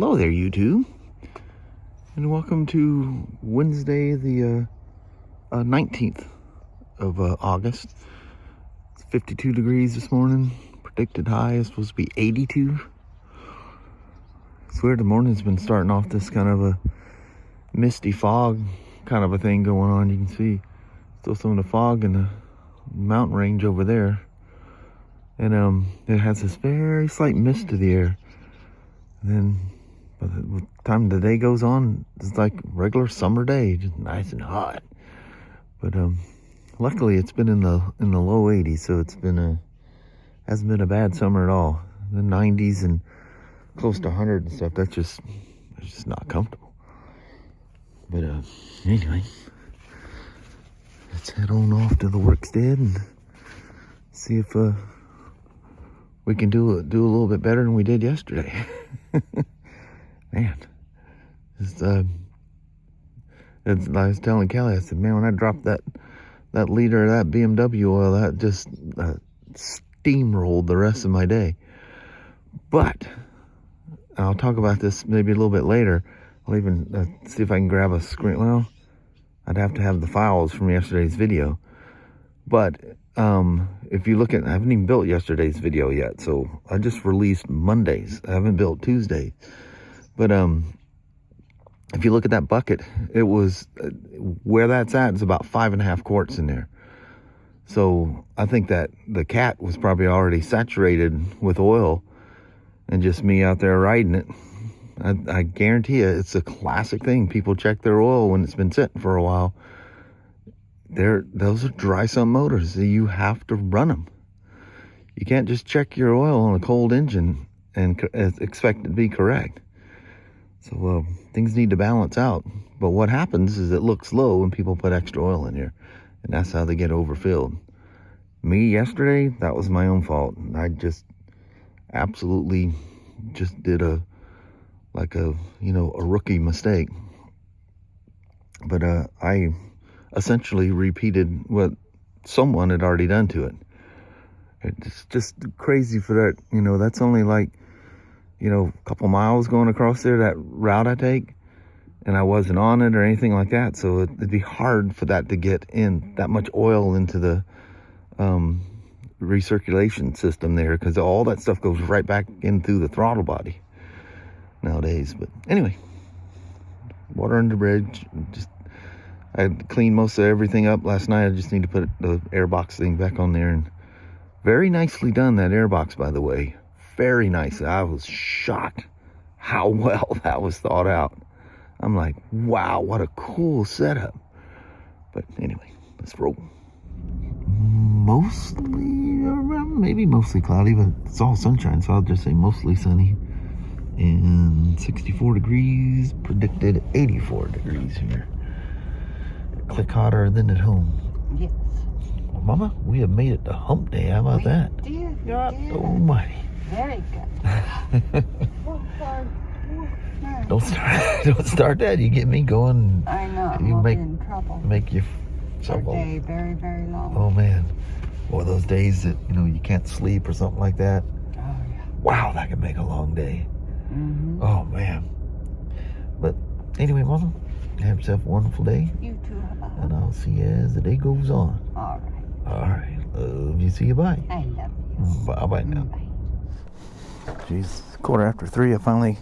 Hello there, YouTube, and welcome to Wednesday, the 19th of August. It's 52 degrees this morning. Predicted high is supposed to be 82. I swear the morning's been starting off this kind of a misty fog kind of a thing going on. You can see still some of the fog in the mountain range over there. And it has this very slight mist to the air. And then by the time the day goes on, it's like regular summer day, just nice and hot. But luckily it's been in the low 80s, so it's been hasn't been a bad summer at all. The 90s and close to 100 and stuff, that's just not comfortable. But anyway, let's head on off to the workstead and see if we can do a little bit better than we did yesterday. Man, I was telling Kelly, I said, man, when I dropped that liter of that BMW oil, that just steamrolled the rest of my day. But I'll talk about this maybe a little bit later. I'll even see if I can grab a screen. Well, I'd have to have the files from yesterday's video. But if you look at, I haven't even built yesterday's video yet, so I just released Mondays. I haven't built Tuesdays. But if you look at that bucket, it was where that's at is about 5.5 quarts in there. So I think that the cat was probably already saturated with oil, and just me out there riding it. I guarantee you, it's a classic thing. People check their oil when it's been sitting for a while. Those are dry sump motors. You have to run them. You can't just check your oil on a cold engine and expect it to be correct. So things need to balance out. But what happens is it looks low when people put extra oil in here, and that's how they get overfilled. Me yesterday, that was my own fault. I just absolutely just did a rookie mistake. But I essentially repeated what someone had already done to it. It's just crazy for that. That's only like, a couple miles going across there, that route I take, and I wasn't on it or anything like that. So it'd be hard for that to get in, that much oil into the recirculation system there, because all that stuff goes right back in through the throttle body nowadays. But anyway, water under the bridge. I had cleaned most of everything up last night. I just need to put the airbox thing back on there. And very nicely done, that airbox, by the way. Very nice. I was shocked how well that was thought out. I'm like, wow, what a cool setup. But anyway, let's roll. Maybe mostly cloudy, but it's all sunshine, so I'll just say mostly sunny. And 64 degrees, predicted 84 degrees here. Click hotter than at home. Yes. Well, Mama, we have made it to hump day. How about that? God almighty. Very good. Don't start that. You get me going. I know. You We'll be in trouble. Make you so day very, very long. Oh man. Or those days that you can't sleep or something like that. Oh yeah. Wow, that can make a long day. Mm-hmm. Oh man. But anyway, Mama, have yourself a wonderful day. You too. And I'll see you as the day goes on. All right. All right. Love you. See you. Bye. I love you. Bye now. Bye. Geez, 3:15. I finally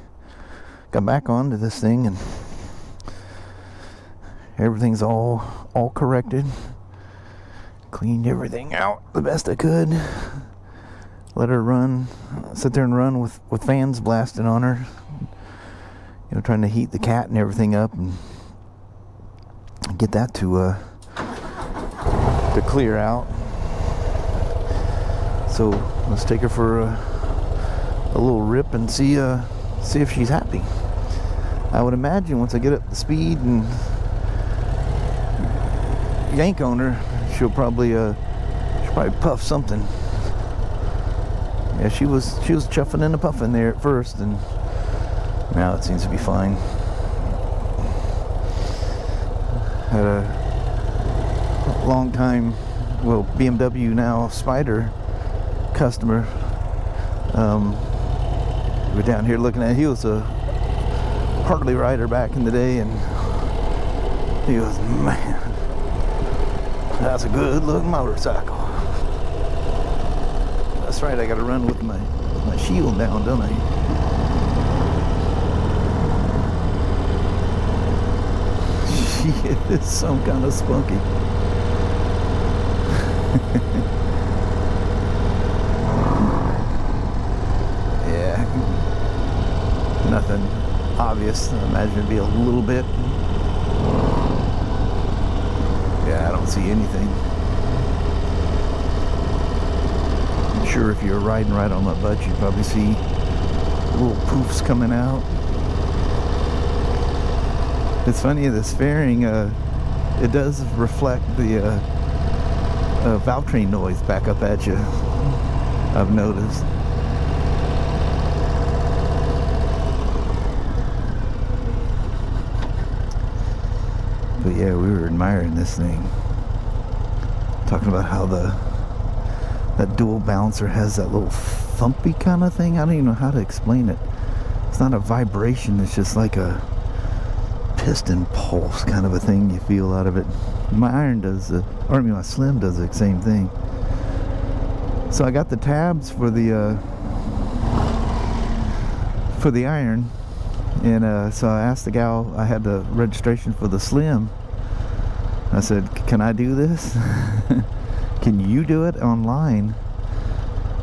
got back onto this thing, and everything's all corrected. Cleaned everything out the best I could. Let her run, sit there and run with fans blasting on her. Trying to heat the cat and everything up and get that to clear out. So let's take her for a little rip and see if she's happy. I would imagine once I get up to speed and yank on her, she'll probably puff something. Yeah, she was chuffing and a puffing there at first, and now it seems to be fine. Had a long time, BMW now Spider customer. We're down here looking at, he was a Harley rider back in the day, and he goes, man, that's a good looking motorcycle. That's right, I gotta run with my shield down, don't I? She is some kind of spunky. Yeah, nothing obvious. I imagine it'd be a little bit. Yeah, I don't see anything. I'm sure if you're riding right on my butt, you'd probably see little poofs coming out. It's funny, this fairing, it does reflect the valve train noise back up at you, I've noticed. But yeah, we were admiring this thing. Talking about how that dual balancer has that little thumpy kind of thing. I don't even know how to explain it. It's not a vibration, it's just like a piston pulse kind of a thing you feel out of it. My iron does, my slim does the same thing. So I got the tabs for the iron, and so I asked the gal, I had the registration for the slim. I said, can I do this? Can you do it online?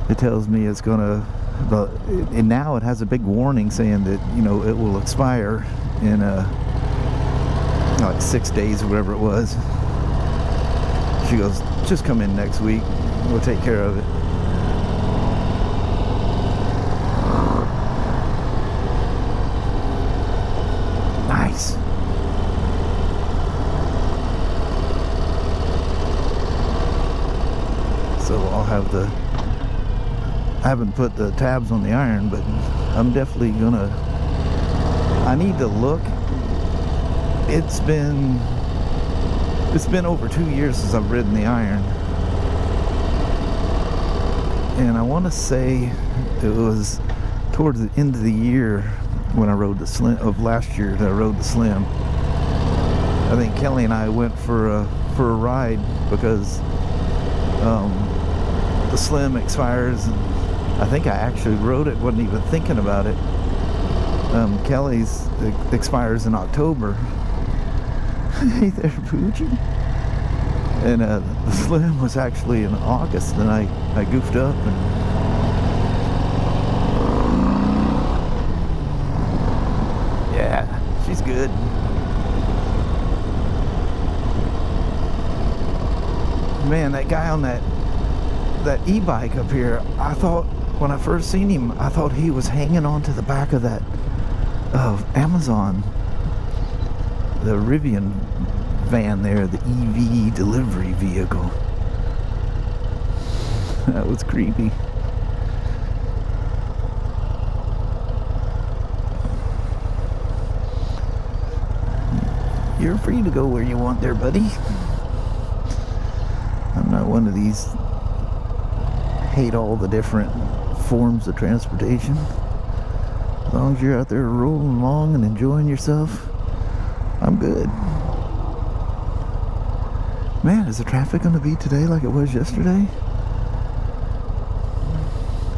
It tells me it's gonna, and now it has a big warning saying that, you know, it will expire in like 6 days or whatever it was. She goes, just come in next week, we'll take care of it. Nice. So I'll have I haven't put the tabs on the iron, but I'm definitely gonna, I need to look. It's been over 2 years since I've ridden the iron, and I want to say it was towards the end of the year when I rode the slim of last year that I rode the slim. I think Kelly and I went for a ride because the slim expires, and I think I actually rode it, wasn't even thinking about it. Kelly's expires in October. Hey there, Poochie. And the slim was actually in August, and I goofed up and yeah, she's good. Man, that guy on that e-bike up here, I thought when I first seen him, I thought he was hanging onto the back of that Amazon, the Rivian van there, the EV delivery vehicle. That was creepy. You're free to go where you want there, buddy. I'm not one of these hate all the different forms of transportation. As long as you're out there rolling along and enjoying yourself, I'm good. Man, is the traffic going to be today like it was yesterday?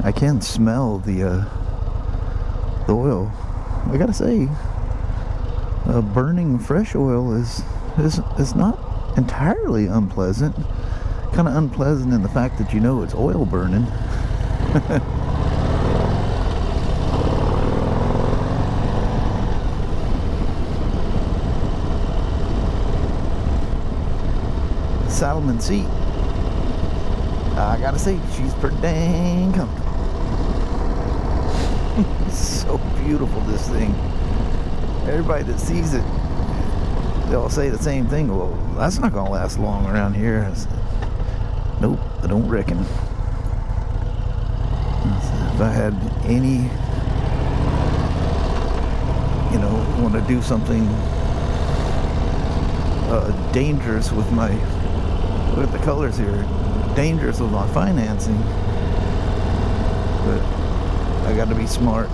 I can smell the oil. I gotta say, burning fresh oil is not entirely unpleasant. Kind of unpleasant in the fact that you know it's oil burning. Saddleman seat, I gotta say, she's pretty dang comfortable. It's so beautiful, this thing. Everybody that sees it, they'll say the same thing. Well, that's not gonna last long around here. I said, nope, I don't reckon. If I had any, you know, want to do something dangerous with my, look at the colors here, dangerous with my financing, but I got to be smart.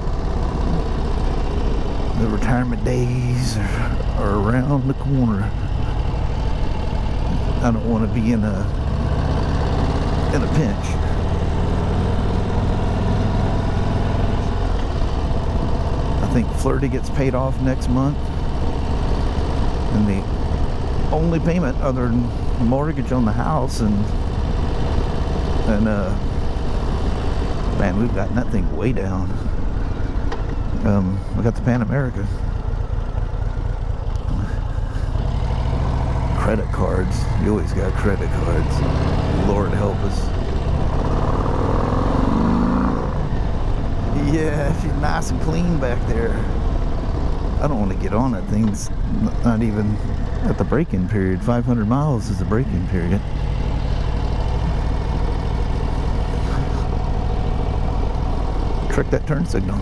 The retirement days are around the corner. I don't want to be in a pinch. I think Flirty gets paid off next month, and the only payment other than the mortgage on the house and man, we've gotten that thing way down. We got the Pan America. Credit cards. You always got credit cards. Lord help us. Yeah, she's nice and clean back there. I don't want to get on that thing. It's not even at the break-in period. 500 miles is the break-in period. Trick that turn signal.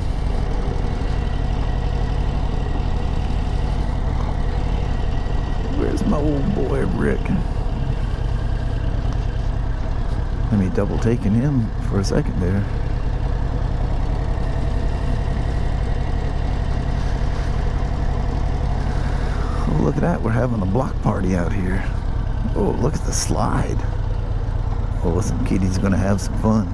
Where's my old boy Rick? Let me double taking him for a second there. Oh, look at that. We're having a block party out here. Oh, look at the slide. Oh, some kiddies gonna have some fun.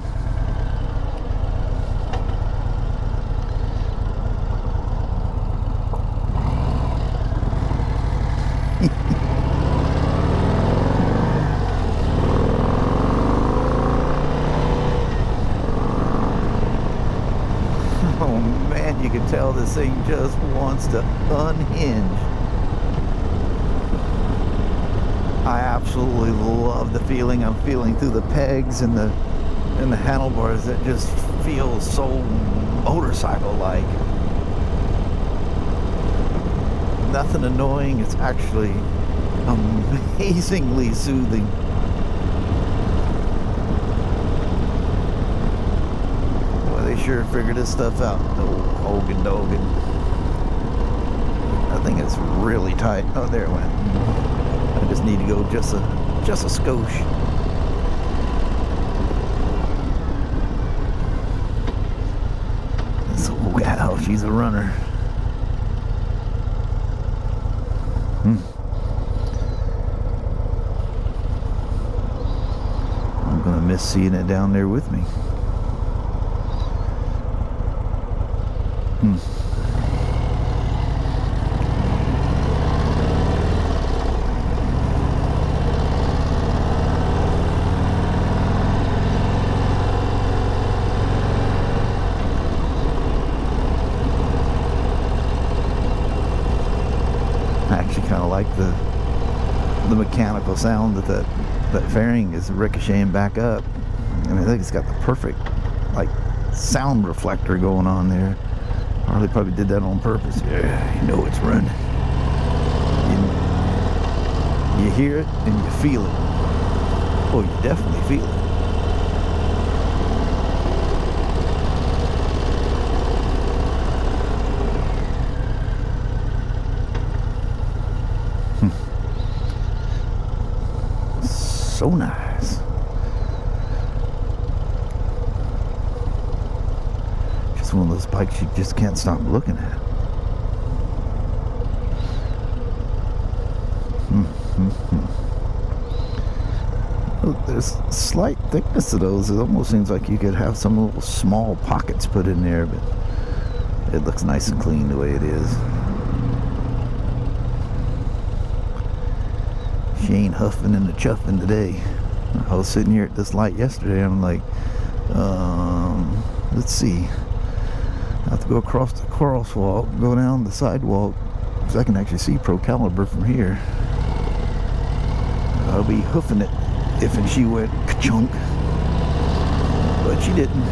Oh man, you can tell this thing just wants to unhinge. I absolutely love the feeling I'm feeling through the pegs and the handlebars. That just feels so motorcycle-like. Nothing annoying. It's actually amazingly soothing. They sure figured this stuff out. Oh, Hogan Dogan. I think it's really tight. Oh, there it went. I just need to go just a skosh. This old gal, she's a runner. I'm gonna miss seeing it down there with me. I actually kind of like the mechanical sound that fairing is ricocheting back up. I mean, I think it's got the perfect like sound reflector going on there. Harley probably did that on purpose. Yeah, you know it's running. You hear it and you feel it. Oh, you definitely feel it. So nice. Just one of those bikes you just can't stop looking at. Look, there's slight thickness to those. It almost seems like you could have some little small pockets put in there, but it looks nice and clean the way it is. She ain't huffing and chuffing today. I was sitting here at this light yesterday. I'm like, let's see. I have to go across the crosswalk, go down the sidewalk, because I can actually see Pro Caliber from here. I'll be hoofing it if and she went ka-chunk, but she didn't.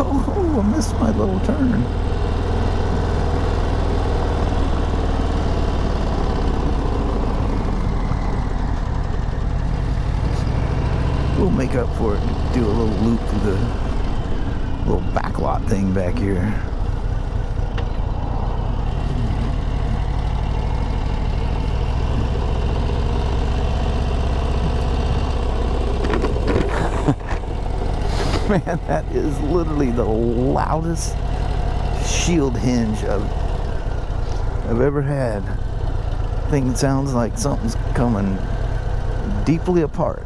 Oh, I missed my little turn. We'll make up for it and do a little loop through the little backlot thing back here. Man, that is literally the loudest shield hinge I've ever had. Thing sounds like something's coming deeply apart.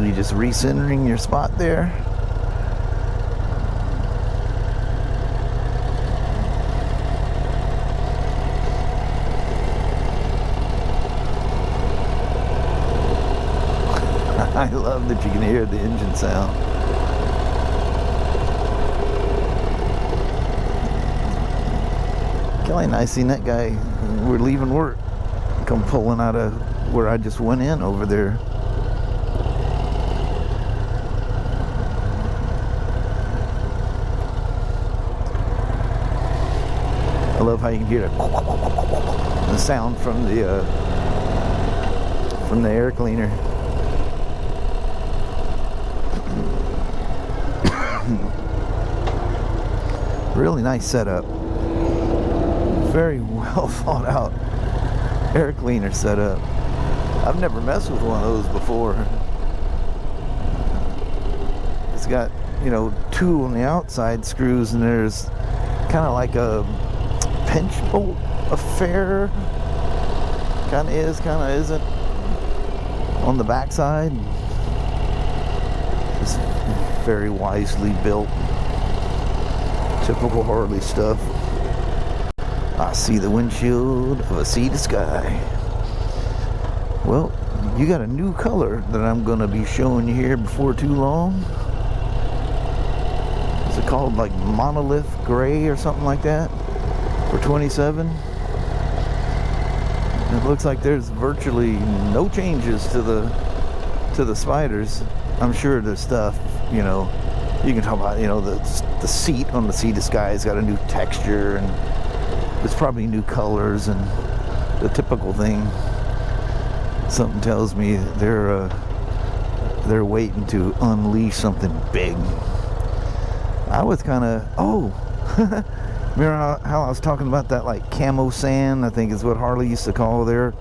You just recentering your spot there. I love that you can hear the engine sound. Kelly and I seen that guy, we're leaving work, come pulling out of where I just went in over there. I love how you can hear the sound from the air cleaner. Really nice setup. Very well thought out air cleaner setup. I've never messed with one of those before. It's got, you know, two on the outside screws, and there's kind of like a pinch bolt affair. Kind of is, kind of isn't on the backside. It's very wisely built. Typical Harley stuff. I see the windshield of a sea to sky. Well, you got a new color that I'm going to be showing you here before too long. Is it called like monolith gray or something like that for 27? It looks like there's virtually no changes to the spiders. I'm sure there's stuff, you know, you can talk about, you know, the seat on the sea to sky has got a new texture, and there's probably new colors and the typical thing. Something tells me they're waiting to unleash something big. I was kind of, remember how I was talking about that like camo sand, I think is what Harley used to call their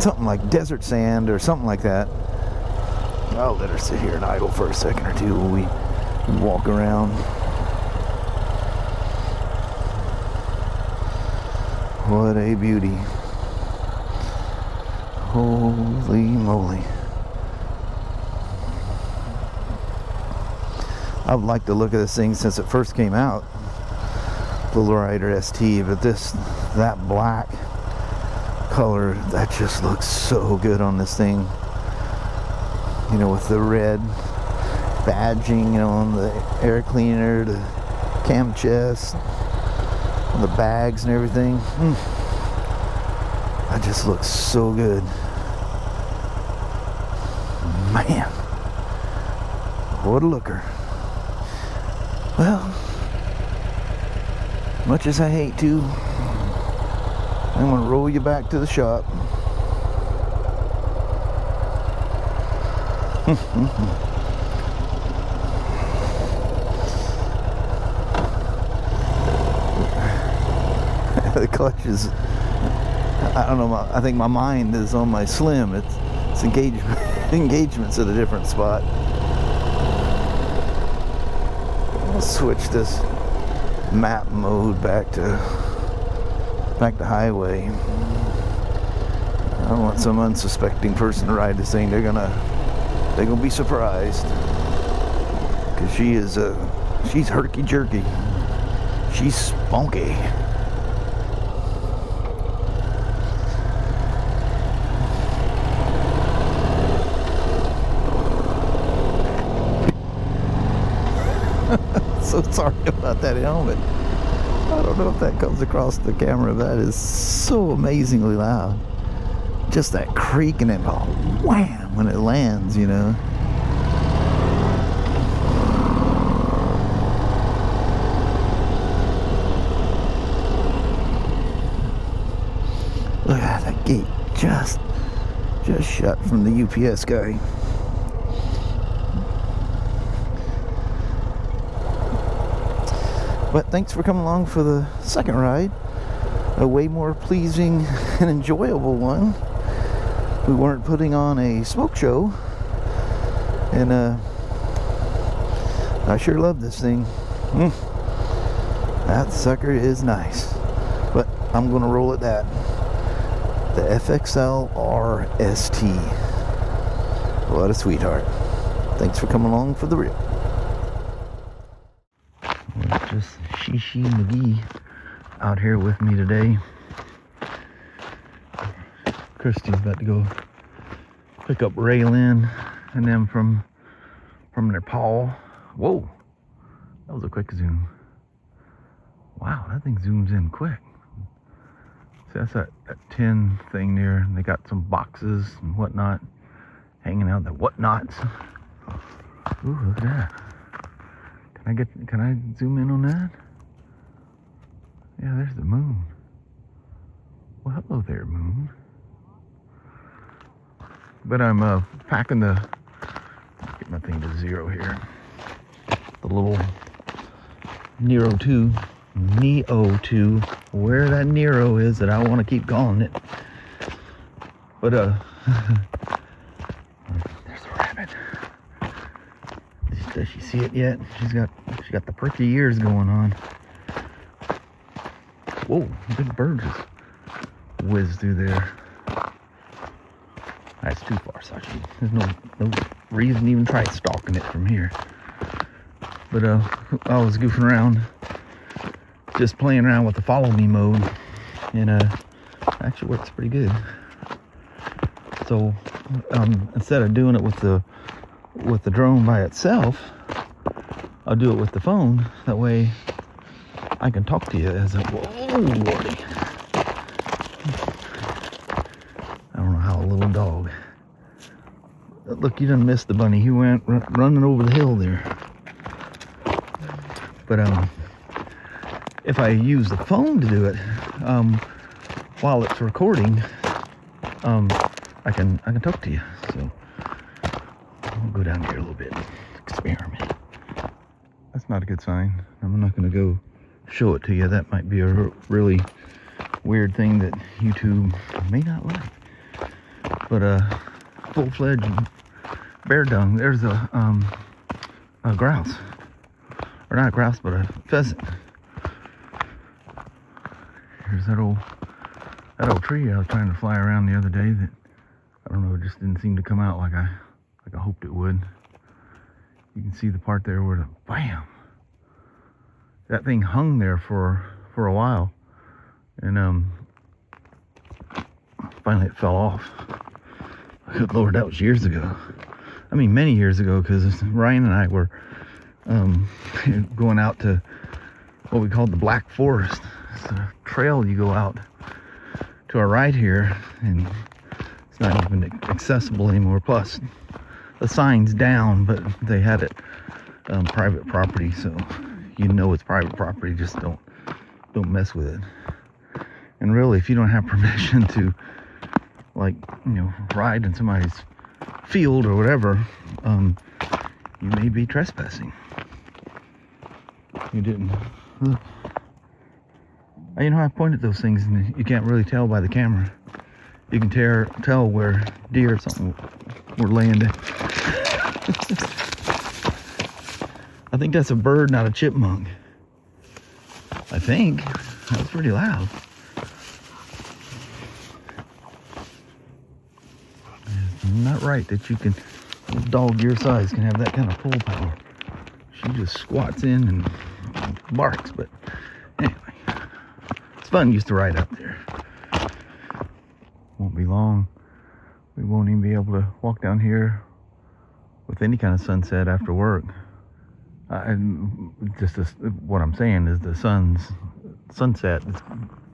something like desert sand or something like that. I'll let her sit here and idle for a second or two while we walk around. What a beauty. Holy moly. I've liked the look of this thing since it first came out, the Low Rider ST, but that black color, that just looks so good on this thing. You know, with the red badging, you know, on the air cleaner, the cam chest, on the bags and everything. That just looks so good. Man, what a looker. Well, much as I hate to, I'm gonna roll you back to the shop. The clutch is, I don't know, I think my mind is on my slim. It's engagements at a different spot. I'll switch this map mode back to highway. I don't want some unsuspecting person to ride this thing. They're gonna be surprised, because she's herky jerky. She's spunky. So sorry about that helmet. I don't know if that comes across the camera. That is so amazingly loud. Just that creak and then wham when it lands, you know. Look at that gate, just shut from the UPS guy. But thanks for coming along for the second ride. A way more pleasing and enjoyable one. We weren't putting on a smoke show. And I sure love this thing. That sucker is nice. But I'm gonna roll it that. The FXL ST. What a sweetheart. Thanks for coming along for the rip. It's just Shishi McGee out here with me today. Christy's about to go pick up Raylyn and then from their paw. Whoa, that was a quick zoom. Wow, that thing zooms in quick. See, that's that tin thing there, and they got some boxes and whatnot hanging out. The whatnots. Ooh, look at that. Can I zoom in on that? Yeah, there's the moon. Well, hello there, moon. But I'm packing get my thing to 0 here. The little Nero 2, where that Nero is that I want to keep calling it. But there's a rabbit. Does she see it yet? She got the perky ears going on. Whoa, big bird just whizzed through there. That's too far, Sachi. There's no reason to even try stalking it from here. But I was goofing around, just playing around with the follow me mode, and actually works pretty good. So instead of doing it with the drone by itself, I'll do it with the phone. That way I can talk to you as a whoa, Lordy. I don't know how a little dog. Look, you done missed the bunny. He went running over the hill there. But if I use the phone to do it, while it's recording, I can talk to you. So I'll go down here a little bit and experiment. That's not a good sign. I'm not going to go show it to you. That might be a really weird thing that YouTube may not like. But full-fledged bear dung. There's a grouse, or not a grouse, but a pheasant. Here's that old tree I was trying to fly around the other day. That I don't know, it just didn't seem to come out like I hoped it would. You can see the part there where the bam. That thing hung there for a while, and finally it fell off. Good Lord, that was years ago. I mean, many years ago, because Ryan and I were going out to what we called the Black Forest. It's a trail you go out to our right here, and it's not even accessible anymore. Plus, the sign's down, but they had it private property, so you know it's private property. Just don't mess with it. And really, if you don't have permission to, like, ride in somebody's field or whatever, you may be trespassing. You didn't. I pointed those things, and you can't really tell by the camera. You can tell where deer or something were laying there. I think that's a bird, not a chipmunk. I think. That was pretty loud. It's not right that a dog your size can have that kind of pull power. She just squats in and barks, but anyway. It's fun used to ride up there. Won't be long. We won't even be able to walk down here with any kind of sunset after work. What I'm saying is the sunset is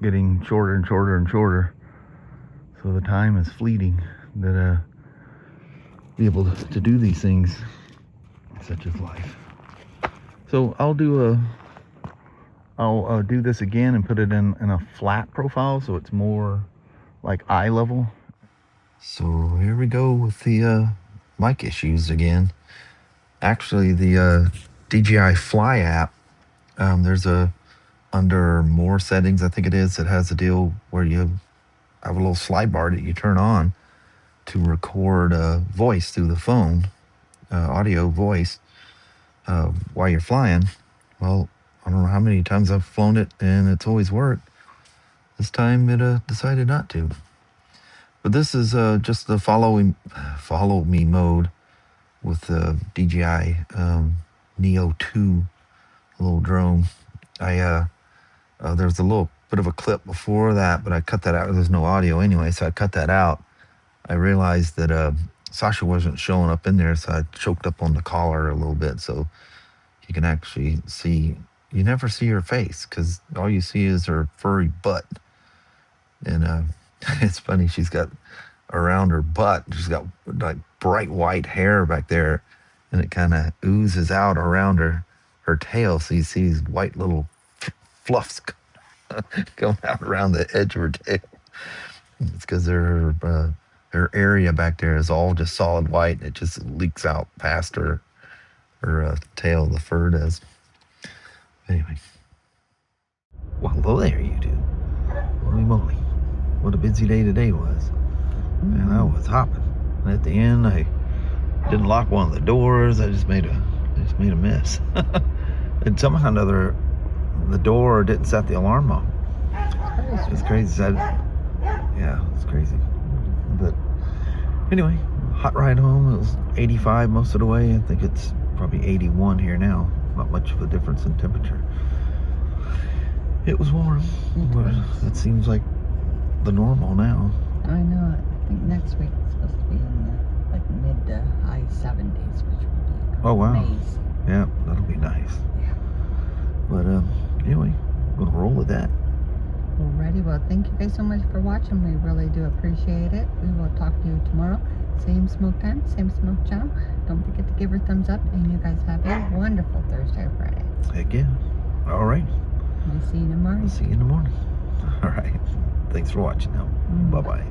getting shorter and shorter and shorter. So the time is fleeting that be able to do these things, such as life. So I'll do this again and put it in a flat profile so it's more like eye level. So here we go with the mic issues again. Actually, the DJI Fly app, there's under more settings, I think it is, it has a deal where you have a little slide bar that you turn on to record voice through the phone. audio voice while you're flying. Well, I don't know how many times I've flown it and it's always worked. This time it decided not to. But this is just the follow me mode with the DJI Neo 2 little drone. There's a little bit of a clip before that, but I cut that out. There's no audio anyway, so I cut that out. I realized that Sasha wasn't showing up in there, so I choked up on the collar a little bit so you can actually see. You never see her face because all you see is her furry butt. And it's funny, she's got around her butt, she's got like bright white hair back there, and it kind of oozes out around her tail, so you see these white little fluffs going out around the edge of her tail. It's because her area back there is all just solid white, and it just leaks out past her tail, the fur does. Anyway. Well, hello there, you two. Holy moly. What a busy day today was. Man, I was hopping. And at the end, I didn't lock one of the doors. I just made a mess. And somehow or another, the door didn't set the alarm off. It's crazy. Yeah, it's crazy. But anyway, hot ride home. It was 85 most of the way. I think it's probably 81 here now. Not much of a difference in temperature. It was warm, but that seems like the normal now. I know it. I think next week it's supposed to be in the like mid to high 70s, which would be amazing. Yeah, that'll be nice. Yeah. But anyway, we'll roll with that. Alrighty, well, thank you guys so much for watching. We really do appreciate it. We will talk to you tomorrow. Same Smoak time, same Smoak channel. Don't forget to give her a thumbs up, and you guys have a wonderful Thursday or Friday. Heck yeah. All right. We'll see you tomorrow. We'll see you in the morning. All right. Thanks for watching now. Bye-bye.